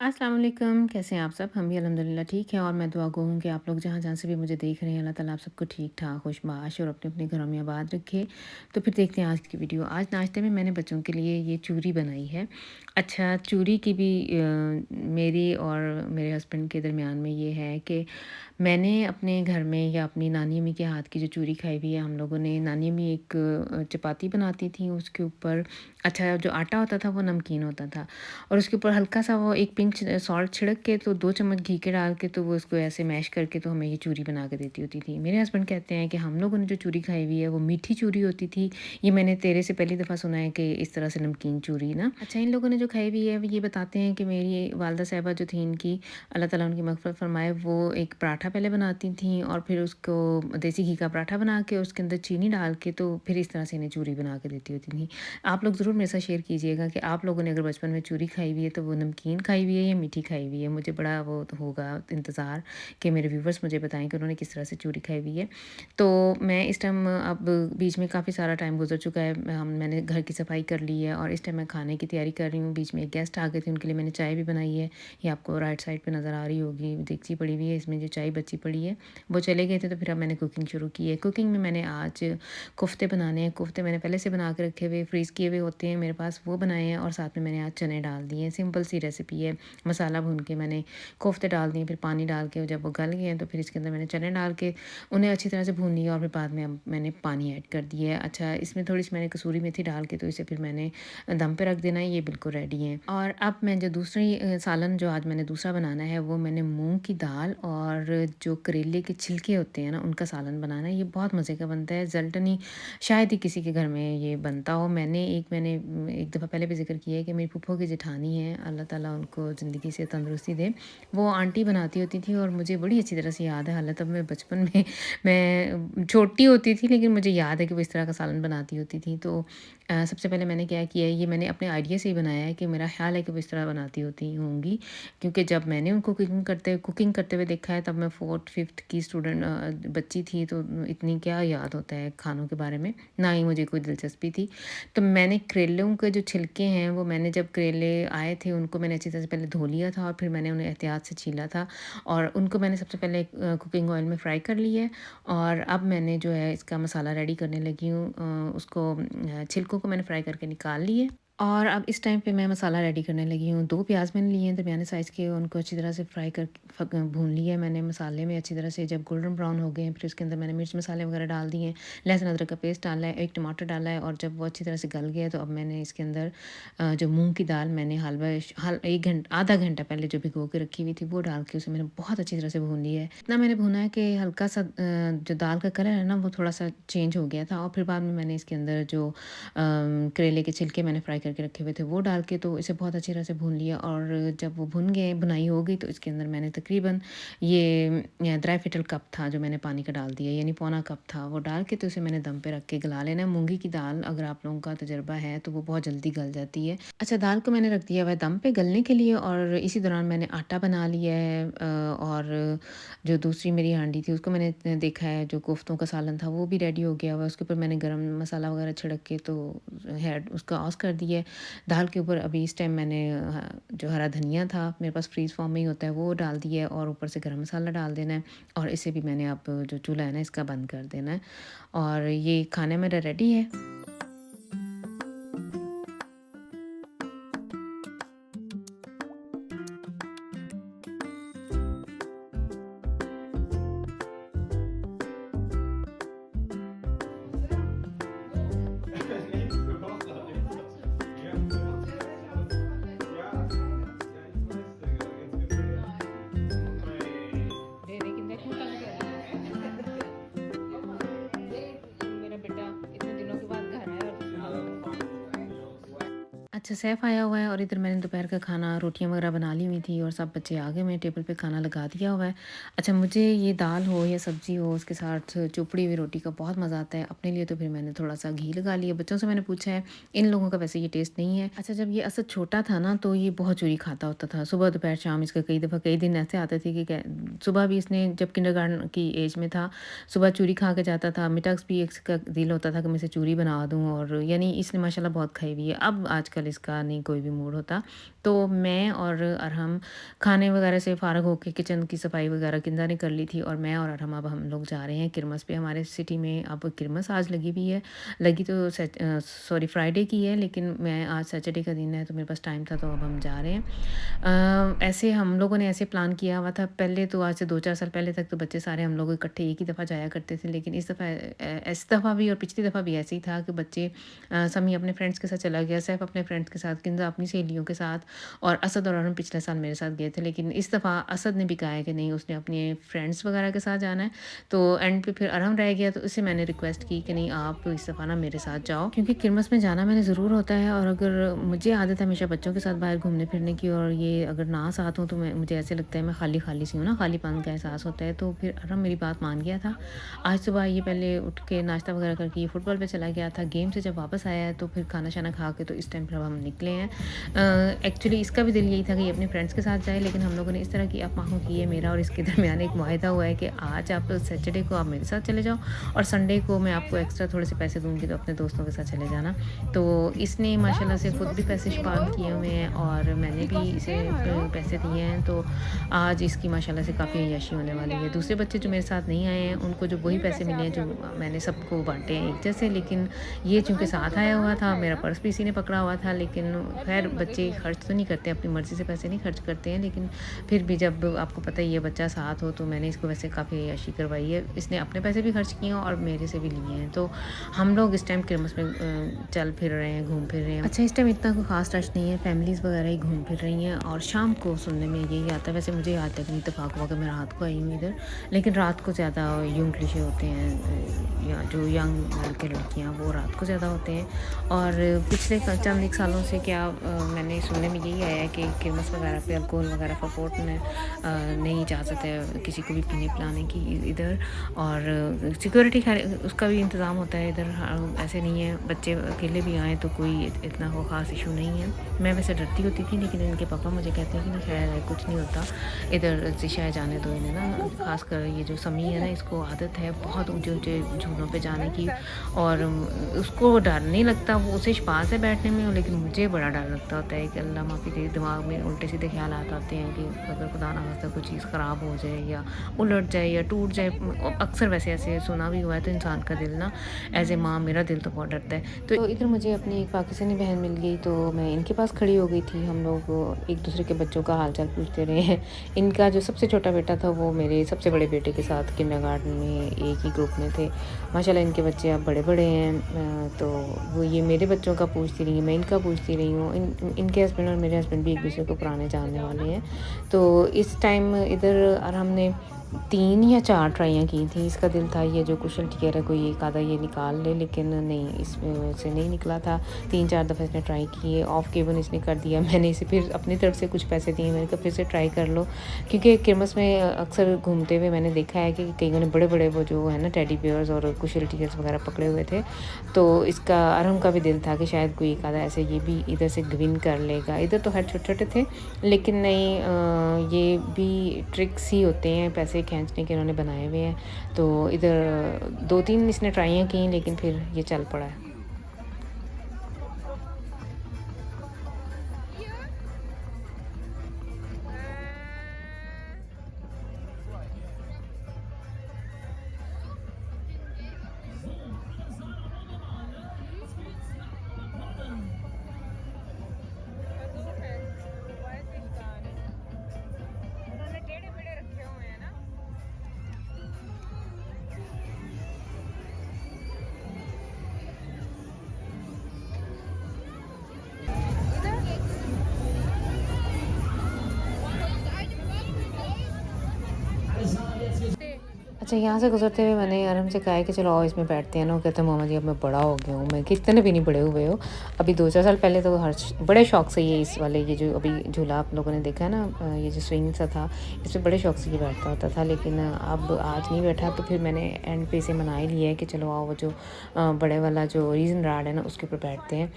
अस्सलाम वालेकुम, कैसे हैं आप सब? हम भी अल्हम्दुलिल्लाह ठीक हैं और मैं दुआ गो हूँ कि आप लोग जहाँ-जहाँ से भी मुझे देख रहे हैं, अल्लाह ताला आप सबको ठीक-ठाक, खुशबाश और अपने-अपने घरों में आबाद रखे। तो फिर देखते हैं आज की वीडियो। आज नाश्ते में मैंने बच्चों के लिए ये चूरी बनाई है। अच्छा, चूरी की भी मेरी और मेरे हस्बैंड के दरमियान में ये है कि मैंने अपने घर में या अपनी नानी अम्मी के हाथ की जो चूरी खाई हुई है, हम लोगों ने नानी अम्मी एक चपाती बनाती थी, उसके ऊपर अच्छा जो आटा होता था वो नमकीन होता था और उसके ऊपर हल्का-सा वो एक पिंच सॉल्ट छिड़क के तो 2 चम्मच घी के डाल के तो वो उसको ऐसे मैश करके तो हमें ये चूरी बना के देती होती थी। मेरे हस्बैंड कहते हैं कि हम लोगों ने जो चूरी खाई हुई है वो मीठी चूरी होती थी। ये मैंने तेरे से पहली दफ़ा सुना है कि इस तरह से नमकीन चूरी ना। अच्छा, इन लोगों ने जो खाई हुई है वो ये बताते हैं कि मेरी वालदा साहिबा जो थी इनकी, अल्लाह ताला उनकी मग़फ़िरत फ़रमाए, वो एक पराठा पहले बनाती थीं और फिर उसको देसी घी का पराठा बना के उसके अंदर चीनी डाल के तो फिर इस तरह से इन्हें चूरी बना के देती होती थीं। आप लोग ज़रूर मेरे साथ शेयर कीजिएगा कि आप लोगों ने अगर बचपन में चूरी खाई हुई है तो वो नमकीन खाई हुई है या मीठी खाई हुई है। मुझे बड़ा वो होगा इंतज़ार कि मेरे व्यूवर्स मुझे बताएं कि उन्होंने किस तरह से चूरी खाई हुई है। तो मैं इस टाइम अब बीच में काफ़ी सारा टाइम गुजर चुका है, मैंने घर की सफाई कर ली है और इस टाइम मैं खाने की तैयारी कर रही हूँ। बीच में एक गेस्ट आ गए थे, उनके लिए मैंने चाय भी बनाई है। ये आपको राइट साइड पर नज़र आ रही होगी, देगची पड़ी हुई है, इसमें जो चाय बची पड़ी है। वो चले गए थे तो फिर अब मैंने कुकिंग शुरू की है। कुकिंग में मैंने आज कोफ्ते बनाने हैं। कोफ्ते मैंने पहले से बना के रखे हुए, फ्रीज़ किए हुए होते हैं मेरे पास, वो बनाए हैं और साथ में मैंने आज चने डाल दिए हैं। सिंपल सी रेसिपी है। मसाला भून के मैंने कोफ्ते डाल दिए, फिर पानी डाल के जब वो गल गए हैं तो फिर इसके अंदर मैंने चने डाल के उन्हें अच्छी तरह से भून लिया और फिर बाद में अब मैंने पानी ऐड कर दिया है। अच्छा, इसमें थोड़ी-सी मैंने कसूरी मेथी डाल के तो इसे फिर मैंने दम पे रख देना है। ये बिल्कुल रेडी है। और अब मैं जो दूसरी सालन जो आज मैंने दूसरा बनाना है वो मैंने मूँग की दाल और जो करेले के छिलके होते हैं ना, उनका सालन बनाना है। ये बहुत मज़े का बनता है। ज़ल्टनी शायद ही किसी के घर में ये बनता हो। मैंने एक दफ़ा पहले भी ज़िक्र किया है कि मेरी फूफो की जेठानी है, अल्लाह ताला उनको ज़िंदगी से तंदुरुस्ती दे। वो आंटी बनाती होती थी और मुझे बड़ी अच्छी तरह से याद है। हालाँ तब मैं बचपन में मैं छोटी होती थी लेकिन मुझे याद है कि वो इस तरह का सालन बनाती होती थी। तो सबसे पहले मैंने क्या किया है, ये मैंने अपने आइडिया से ही बनाया है कि मेरा ख़्याल है कि वो इस तरह बनाती होती होंगी, क्योंकि जब मैंने उनको कुकिंग करते हुए देखा है तब मैं 4th-5th की बच्ची थी, तो इतनी क्या याद होता है खानों के बारे में, ना ही मुझे कोई दिलचस्पी थी। तो मैंने करेलों के जो छिलके हैं वो मैंने जब करेले आए थे उनको मैंने अच्छी तरह से पहले धो लिया था और फिर मैंने उन्हें एहतियात से छीला था और उनको मैंने सबसे पहले कुकिंग ऑयल में फ्राई कर लिया है और अब मैंने जो है इसका मसाला रेडी करने लगी हूँ। उसको छिलकों को मैंने फ्राई करके निकाल लिए और अब इस टाइम पे मैं मसाला रेडी करने लगी हूँ। 2 प्याज़ मैंने लिए हैं दरमियाने साइज़ के, उनको अच्छी तरह से फ्राई कर भून लिया है मैंने मसाले में अच्छी तरह से। जब गोल्डन ब्राउन हो गए हैं फिर उसके अंदर मैंने मिर्च मसाले वगैरह डाल दिए हैं, लहसुन अदरक का पेस्ट डाला है, 1 टमाटर डाला है और जब वो अच्छी तरह से गल गया तो अब मैंने इसके अंदर जो मूँग की दाल मैंने आधा घंटा पहले जो भिगो के रखी हुई थी वो डाल के उसे मैंने बहुत अच्छी तरह से भून लिया है। इतना मैंने भूना है कि हल्का-सा जो दाल का कलर है ना वो थोड़ा-सा चेंज हो गया था और फिर बाद में मैंने इसके अंदर जो करेले के छिलके मैंने फ्राई करके रखे हुए थे वो डाल के तो इसे बहुत अच्छी तरह से भून लिया और जब वो भुनाई हो गई तो इसके अंदर मैंने तकरीबन ये ड्राई फिटल कप था जो मैंने पानी का डाल दिया, यानी पौना कप था, वो डाल के तो उसे मैंने दम पे रख के गला लेना है। मूँगी की दाल अगर आप लोगों का तजुर्बा है तो वो बहुत जल्दी गल जाती है। अच्छा, दाल को मैंने रख दिया हुआ है दम पे गलने के लिए और इसी दौरान मैंने आटा बना लिया है और जो दूसरी मेरी हांडी थी उसको मैंने देखा है, जो कोफ्तों का सालन था वो भी रेडी हो गया हुआ है। उसके ऊपर मैंने गरम मसाला वगैरह छिड़क के तो हेड उसका ऑस कर दिया है। दाल के ऊपर अभी इस टाइम मैंने जो हरा धनिया था मेरे पास फ्रीज़ फॉर्म में ही होता है वो डाल दिया है और ऊपर से गरम मसाला डाल देना है और इसे भी मैंने अब जो चूल्हा है ना इसका बंद कर देना है और ये खाना मेरा रेडी है। Nichts gemacht hat, nichts hat. Ja. Ja, ja, ich weiß, Digga. Jetzt gibt's लेकिन देखो मेरा बेटा इतने दिनों के बाद घर आया और अच्छा, सैफ़ आया हुआ है और इधर मैंने दोपहर का खाना रोटियां वगैरह बना ली हुई थी और सब बच्चे आ गए, मैं टेबल पे खाना लगा दिया हुआ है। अच्छा, मुझे ये दाल हो या सब्ज़ी हो उसके साथ चुपड़ी हुई रोटी का बहुत मज़ा आता है। अपने लिए तो फिर मैंने थोड़ा-सा घी लगा लिया। बच्चों से मैंने पूछा है, इन लोगों का वैसे ये टेस्ट नहीं है। अच्छा, जब ये असद छोटा था ना तो ये बहुत चूरी खाता होता था। सुबह, दोपहर, शाम इसका कई दिन ऐसे आते थे कि सुबह भी इसने जब किंडरगार्टन की एज में था, सुबह चूरी खा के जाता था। मिटक्स भी इसका दिल होता था कि मैं इसे चूरी बना दूँ और यानी इसने माशाल्लाह बहुत खाई हुई है। अब आजकल जिसका नहीं कोई भी मूड होता। तो मैं और अरहम खाने वगैरह से फ़ारग होके किचन की सफाई वगैरह किंजा ने कर ली थी, और मैं और अरहम अब हम लोग जा रहे हैं क्रिसमस पे। हमारे सिटी में अब क्रिसमस आज लगी हुई है, लगी तो सॉरी फ्राइडे की है, लेकिन मैं आज सैटरडे का दिन है तो मेरे पास टाइम था, तो अब हम जा रहे हैं। ऐसे हम लोगों ने ऐसे प्लान किया हुआ था पहले, तो आज से 2-4 साल पहले तक तो बच्चे सारे हम लोग इकट्ठे एक ही दफ़ा जाया करते थे, लेकिन इस दफ़ा भी और पिछली दफ़ा भी ऐसे ही था कि बच्चे समी अपने फ्रेंड्स के साथ चला गया, सैफ अपने फ्रेंड्स के साथ, किंजा अपनी सहेलियों के साथ, और असद और अरुण पिछले साल मेरे साथ गए थे। लेकिन इस दफ़ा असद ने भी कहा है कि नहीं, उसने अपने फ्रेंड्स वगैरह के साथ जाना है, तो एंड पे फिर अरहम रह गया, तो उससे मैंने रिक्वेस्ट की कि नहीं आप इस दफ़ा ना मेरे साथ जाओ, क्योंकि क्रिसमस में जाना मैंने ज़रूर होता है, और अगर मुझे आदत है हमेशा बच्चों के साथ बाहर घूमने फिरने की, और ये अगर ना साथ हूँ तो मुझे ऐसे लगता है मैं खाली खाली सी हूँ ना, खालीपन का एहसास होता है। तो फिर अरहम मेरी बात मान गया था। आज सुबह ये पहले उठ के नाश्ता वगैरह करके फुटबॉल पे चला गया था, गेम से जब वापस आया है तो फिर खाना शाना खा के तो इस टाइम पर अब हम निकले हैं। एक्चुअली इसका भी दिल यही था कि ये अपने फ्रेंड्स के साथ जाए, लेकिन हम लोगों ने इस तरह की अफवाहों की है, मेरा और इसके दरमियान एक मुआहदा हुआ है कि आज आप सैटरडे को आप मेरे साथ चले जाओ, और संडे को मैं आपको एक्स्ट्रा थोड़े से पैसे दूँगी, तो अपने दोस्तों के साथ चले जाना। तो इसने माशाल्लाह से खुद भी पैसे शुमार किए हुए हैं, और मैंने भी इसे पैसे दिए हैं, तो आज इसकी माशाल्लाह से काफ़ी अय्याशी होने वाली है। दूसरे बच्चे जो मेरे साथ नहीं आए हैं उनको जो वही पैसे मिले हैं जो मैंने सबको बाँटे हैं एक जैसे, लेकिन ये चूँकि साथ आया हुआ था, मेरा पर्स भी इसी ने पकड़ा हुआ था, लेकिन खैर बच्चे खर्च तो नहीं करते, अपनी मर्ज़ी से पैसे नहीं खर्च करते हैं, लेकिन फिर भी जब आपको पता ही है बच्चा साथ हो, तो मैंने इसको वैसे काफ़ी अय्याशी करवाई है। इसने अपने पैसे भी खर्च किए हैं और मेरे से भी लिए हैं, तो हम लोग इस टाइम क्रिसमस में चल फिर रहे हैं, घूम फिर रहे हैं। अच्छा, इस टाइम इतना कोई ख़ास रश नहीं है, फैमिलीज़ वगैरह ही घूम फिर रही हैं, और शाम को सुनने में यही आता है। वैसे मुझे आज तक नहीं इत्तेफाक हुआ कि मैं रात को आई हूँ इधर, लेकिन रात को ज़्यादा यूं क्लिशे होते हैं, या जो यंग लड़के लड़कियाँ वो रात को ज़्यादा होते हैं। और पिछले चंद एक सालों से क्या मैंने सुनने में यही आया है कि क्रिसमस वगैरह पे अल्कोहल वगैरह फपोर्ट में नहीं इजाज़त है किसी को भी पीने पिलाने की इधर, और सिक्योरिटी खैर उसका भी इंतज़ाम होता है इधर, ऐसे नहीं है बच्चे अकेले भी आएँ तो कोई इतना वो ख़ास इशू नहीं है। मैं वैसे डरती होती थी, लेकिन इनके पापा मुझे कहते हैं कि नहीं खैर कुछ नहीं होता इधर, शायद जाने दो इन्हें ना। खासकर ये जो समी है ना, इसको आदत है बहुत ऊँचे ऊँचे झूलों पे जाने की, और उसको डर नहीं लगता, वो उसे पास है बैठने में, लेकिन मुझे बड़ा डर लगता होता है कि अल्लाह माफ़ी दे, दिमाग में उल्टे सीधे ख्याल आते हैं कि अगर खुदा ना खास्ता कोई चीज़ ख़राब हो जाए या उलट जाए या टूट जाए। अक्सर वैसे ऐसे सुना भी हुआ है, तो इंसान का दिल ना एज़ ए माँ मेरा दिल तो बहुत डरता है। तो इधर मुझे अपनी एक पाकिस्तानी बहन मिल गई, तो मैं इनके पास खड़ी हो गई थी। हम लोग एक दूसरे के बच्चों का हाल चाल पूछते रहे हैं। इनका जो सबसे छोटा बेटा था वो मेरे सबसे बड़े बेटे के साथ किंडरगार्टन में एक ही ग्रुप में थे। माशाल्लाह इनके बच्चे अब बड़े बड़े हैं, तो वो ये मेरे बच्चों का पूछती रही, मैं इनका पूछती रही हूँ। इनके हस्बैंड और मेरे हस्बैंड भी एक दूसरे को पुराने जानने वाले हैं। तो इस टाइम इधर और हमने 3 या 4 ट्राइयाँ की थी। इसका दिल था ये जो कुशल टियर है कोई एक आधा ये निकाल ले, लेकिन नहीं, इसमें से नहीं निकला था। 3-4 दफ़े इसने ट्राई किए, ऑफ केबल इसने कर दिया। मैंने इसे फिर अपनी तरफ से कुछ पैसे दिए, मैंने कहा फिर से ट्राई कर लो, क्योंकि क्रिसमस में अक्सर घूमते हुए मैंने देखा है कि कईयों ने बड़े-बड़े वो जो है ना टेडी बियर्स और कुशल टियर्स वगैरह पकड़े हुए थे। तो इसका अरहम का भी दिल था कि शायद कोई एक आधा ऐसे ये भी इधर से विन कर लेगा। इधर तो खैर छोटे-छोटे थे, लेकिन नहीं ये भी ट्रिक्स ही होते हैं पैसे खींचने के इन्होंने बनाए हुए हैं। तो इधर 2-3 इसने ट्राइयाँ की, लेकिन फिर ये चल पड़ा है। अच्छा, यहाँ से गुजरते हुए मैंने अरहम से कहा है कि चलो आओ इसमें बैठते हैं ना। वो कहते हैं मामा जी अब मैं बड़ा हो गया हूँ। मैं कितने भी नहीं बड़े हुए हो, अभी 2-4 साल पहले तो हर बड़े शौक से ये इस वाले ये जो अभी झूला आप लोगों ने देखा है ना, ये जो स्विंग सा था, इसमें बड़े शौक से ये बैठता होता था, लेकिन अब आज नहीं बैठा। तो फिर मैंने एंड पे इसे मना ही लिया है कि चलो आओ वो जो बड़े वाला जो रीज़न राड है ना उसके ऊपर बैठते हैं।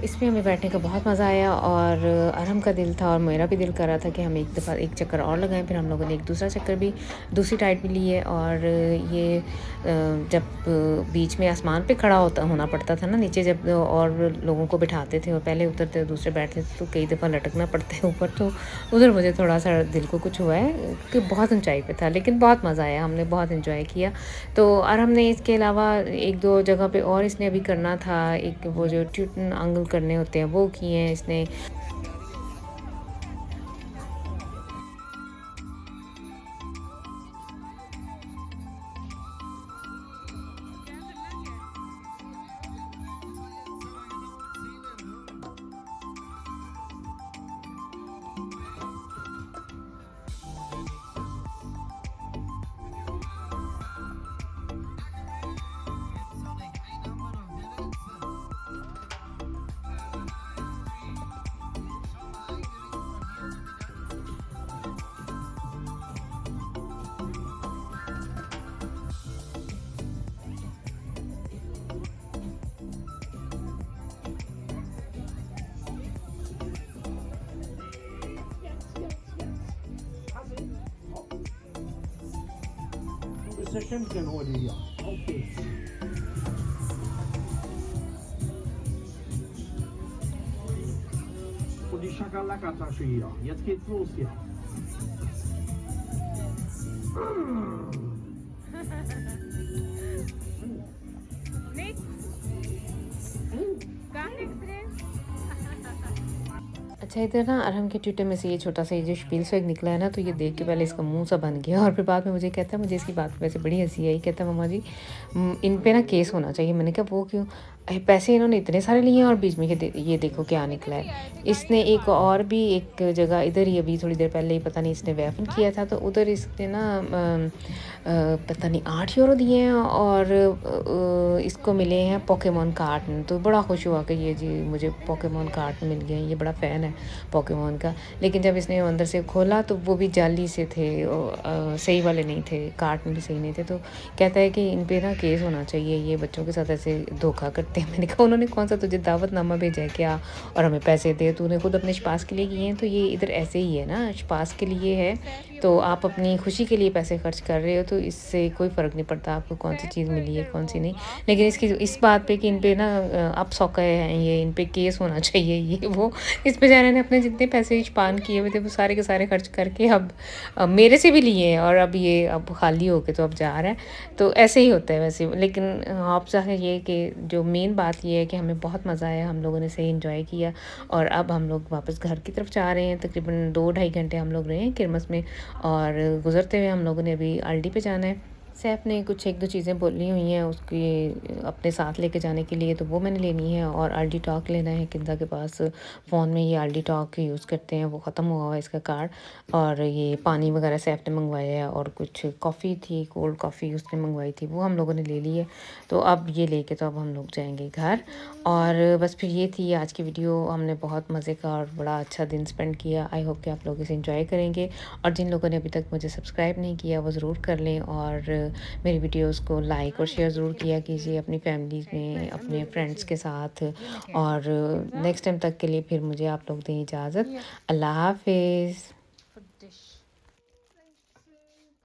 इसमें हमें बैठने का बहुत मज़ा आया और अरहम का दिल था और मेरा भी दिल कर रहा था कि हम एक दफ़ा एक चक्कर और लगाएं। फिर हम लोगों ने एक दूसरा चक्कर भी दूसरी टाइप भी ली है और ये जब बीच में आसमान पे खड़ा होना पड़ता था ना, नीचे जब और लोगों को बिठाते थे और पहले उतरते दूसरे बैठते थे तो कई दफ़ा लटकना पड़ता है ऊपर, तो उधर मुझे थोड़ा सा दिल को कुछ हुआ है कि बहुत ऊंचाई पे था, लेकिन बहुत मज़ा आया, हमने बहुत इन्जॉय किया। तो और हमने इसके अलावा एक दो जगह पे और इसने अभी करना था, एक वो जो ट्यूटन एंगल करने होते हैं वो किए हैं इसने। Du bist ja Champion heute hier. Auf geht's. Und die Schakalaka-Tasche hier. Jetzt geht's los hier. अच्छा, इधर ना अरहम के ट्विटर में से ये छोटा सा ये जो स्पील स्वैग निकला है ना, तो ये देख के पहले इसका मुंह सा बन गया और फिर बाद में मुझे कहता है, मुझे इसकी बात पे वैसे बड़ी हंसी आई, कहता है मम्मा जी इन पे ना केस होना चाहिए। मैंने कहा वो क्यों? पैसे इन्होंने इतने सारे लिए हैं और बीच में ये देखो क्या निकला है। इसने एक और भी एक जगह इधर ही अभी थोड़ी देर पहले ही पता नहीं इसने वेफन किया था, तो उधर इसने ना पता नहीं 8 यूरो दिए हैं और इसको मिले हैं पोकेमोन कार्ड। तो बड़ा खुश हुआ कि ये जी मुझे पोकेमोन कार्ड मिल गए, ये बड़ा फ़ैन है पोकेमोन का। लेकिन जब इसने अंदर से खोला तो वो भी जाली से थे, सही वाले नहीं थे, कार्टन भी सही नहीं थे। तो कहता है कि इन पे ना केस होना चाहिए, ये बच्चों के साथ ऐसे धोखा करते हैं। मैंने कहा उन्होंने कौन सा तुझे दावतनामा भेजा है क्या और हमें पैसे दे? तूने खुद अपने शपास के लिए किए हैं, तो ये इधर ऐसे ही है ना, शपास के लिए है तो आप अपनी खुशी के लिए पैसे खर्च कर रहे हो, तो इससे कोई फ़र्क नहीं पड़ता आपको कौन सी चीज़ मिली है कौन सी नहीं। लेकिन इसकी इस बात पे कि इन पे ना अब सौके हैं, ये इन पे केस होना चाहिए, ये वो। इस बेचारे ने अपने जितने पैसे पान किए हुए थे वो सारे के सारे खर्च करके अब मेरे से भी लिए हैं और अब ये अब खाली होके तो अब जा रहा है। तो ऐसे ही होता है वैसे। लेकिन आपसे ये कि जो मेन बात ये है कि हमें बहुत मज़ा आया, हम लोगों ने सही इंजॉय किया और अब हम लोग वापस घर की तरफ जा रहे हैं। तकरीबन 2-2.5 घंटे हम लोग रहे हैं किरमस में और गुज़रते हुए हम लोगों ने अभी आल्डी पे जाना है। सैफ ने कुछ 1-2 चीज़ें बोली हुई हैं उसकी अपने साथ लेके जाने के लिए, तो वो मैंने लेनी है और आल्डी टॉक लेना है। किंदा के पास फ़ोन में ये आल्डी टॉक यूज़ करते हैं, वो ख़त्म हुआ हुआ है इसका कार्ड। और ये पानी वगैरह सैफ ने मंगवाया है और कुछ कॉफ़ी थी, कोल्ड कॉफ़ी उसने मंगवाई थी, वो हम लोगों ने ले ली है। तो अब ये लेके तो अब हम लोग जाएंगे घर। और बस फिर ये थी आज की वीडियो। हमने बहुत मज़े का और बड़ा अच्छा दिन स्पेंड किया। आई होप कि आप लोग इसे इंजॉय करेंगे और जिन लोगों ने अभी तक मुझे सब्सक्राइब नहीं किया वो ज़रूर कर लें और मेरी वीडियोस को लाइक और शेयर ज़रूर किया कीजिए अपनी फैमिलीज़ में, अपने फ्रेंड्स के साथ। और नेक्स्ट टाइम तक के लिए फिर मुझे आप लोग दें इजाज़त। अल्लाह हाफ़िज़।